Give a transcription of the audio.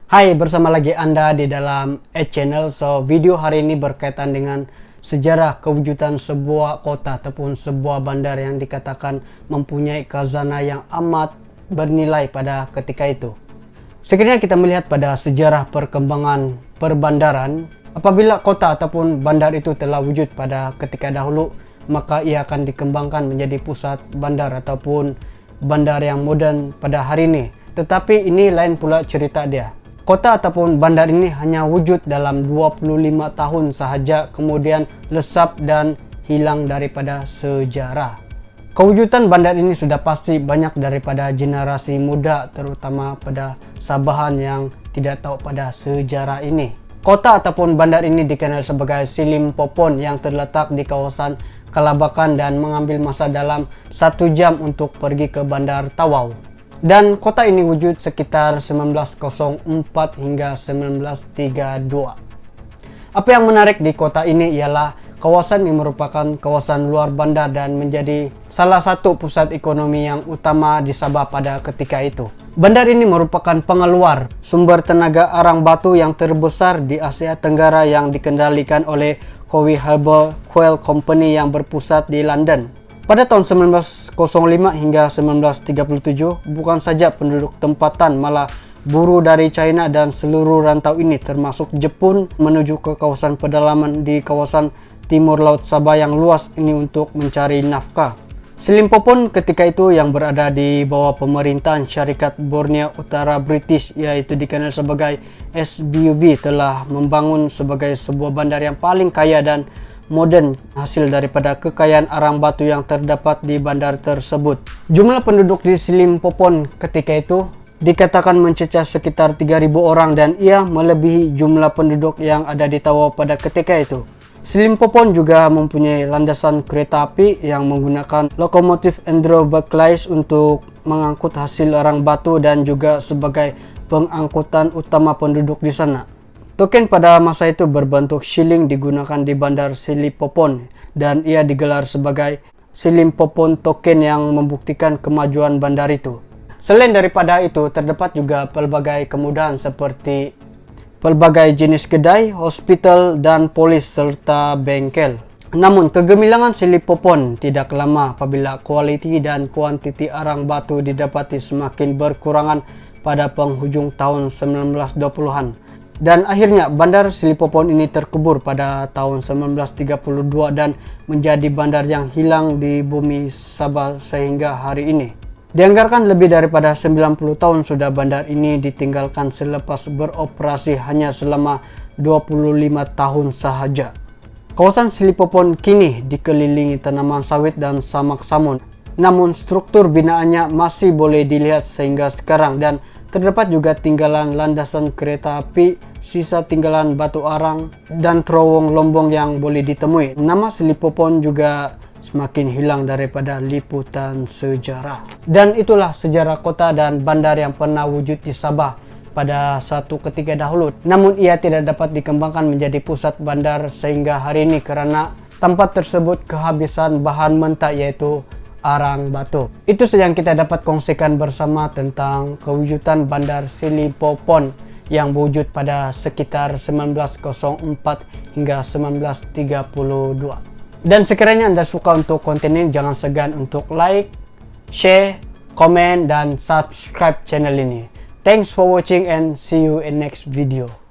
Hai, bersama lagi Anda di dalam Channel. Video hari ini berkaitan dengan sejarah kewujudan sebuah kota ataupun sebuah bandar yang dikatakan mempunyai khazanah yang amat bernilai pada ketika itu. Sekiranya kita melihat pada sejarah perkembangan perbandaran, apabila kota ataupun bandar itu telah wujud pada ketika dahulu, maka ia akan dikembangkan menjadi pusat bandar ataupun bandar yang modern pada hari ini. Tetapi ini lain pula cerita dia. Kota ataupun bandar ini hanya wujud dalam 25 tahun sahaja, kemudian lesap dan hilang daripada sejarah. Kewujudan bandar ini sudah pasti banyak daripada generasi muda, terutama pada Sabahan yang tidak tahu pada sejarah ini. Kota ataupun bandar ini dikenal sebagai Silimpopon yang terletak di kawasan Kalabakan dan mengambil masa dalam 1 jam untuk pergi ke Bandar Tawau. Dan kota ini wujud sekitar 1904 hingga 1932. Apa yang menarik di kota ini ialah kawasan ini merupakan kawasan luar bandar dan menjadi salah satu pusat ekonomi yang utama di Sabah pada ketika itu. Bandar ini merupakan pengeluar sumber tenaga arang batu yang terbesar di Asia Tenggara yang dikendalikan oleh Cowie Harbour Coal Company yang berpusat di London. Pada tahun 1905 hingga 1937, bukan saja penduduk tempatan, malah buruh dari China dan seluruh rantau ini termasuk Jepun menuju ke kawasan pedalaman di kawasan timur laut Sabah yang luas ini untuk mencari nafkah. Silimpopon ketika itu yang berada di bawah pemerintahan Syarikat Borneo Utara British, yaitu dikenal sebagai SBUB, telah membangun sebagai sebuah bandar yang paling kaya dan modern hasil daripada kekayaan arang batu yang terdapat di bandar tersebut. Jumlah penduduk di Silimpopon ketika itu dikatakan mencecah sekitar 3.000 orang dan ia melebihi jumlah penduduk yang ada di Tawau pada ketika itu. Silimpopon juga mempunyai landasan kereta api yang menggunakan lokomotif Andrew Barclays untuk mengangkut hasil arang batu dan juga sebagai pengangkutan utama penduduk di sana. Token pada masa itu berbentuk shilling digunakan di bandar Silimpopon dan ia digelar sebagai Silimpopon Token yang membuktikan kemajuan bandar itu. Selain daripada itu, terdapat juga pelbagai kemudahan seperti pelbagai jenis kedai, hospital, dan polis serta bengkel. Namun, kegemilangan Silimpopon tidak lama apabila kualiti dan kuantiti arang batu didapati semakin berkurangan pada penghujung tahun 1920-an. Dan akhirnya bandar Silimpopon ini terkubur pada tahun 1932 dan menjadi bandar yang hilang di bumi Sabah sehingga hari ini. Dianggarkan lebih daripada 90 tahun sudah bandar ini ditinggalkan selepas beroperasi hanya selama 25 tahun sahaja. Kawasan Silimpopon kini dikelilingi tanaman sawit dan samak samun. Namun struktur binaannya masih boleh dilihat sehingga sekarang dan terdapat juga tinggalan landasan kereta api, sisa tinggalan batu arang, dan terowong lombong yang boleh ditemui. Nama Silimpopon juga semakin hilang daripada liputan sejarah. Dan itulah sejarah kota dan bandar yang pernah wujud di Sabah pada satu ketika dahulu. Namun ia tidak dapat dikembangkan menjadi pusat bandar sehingga hari ini karena tempat tersebut kehabisan bahan mentah yaitu arang batu. Itu saja yang kita dapat kongsikan bersama tentang kewujudan bandar Silimpopon yang wujud pada sekitar 1904 hingga 1932. Dan sekiranya Anda suka untuk konten ini, jangan segan untuk like, share, komen, dan subscribe channel ini. Thanks for watching and see you in next video.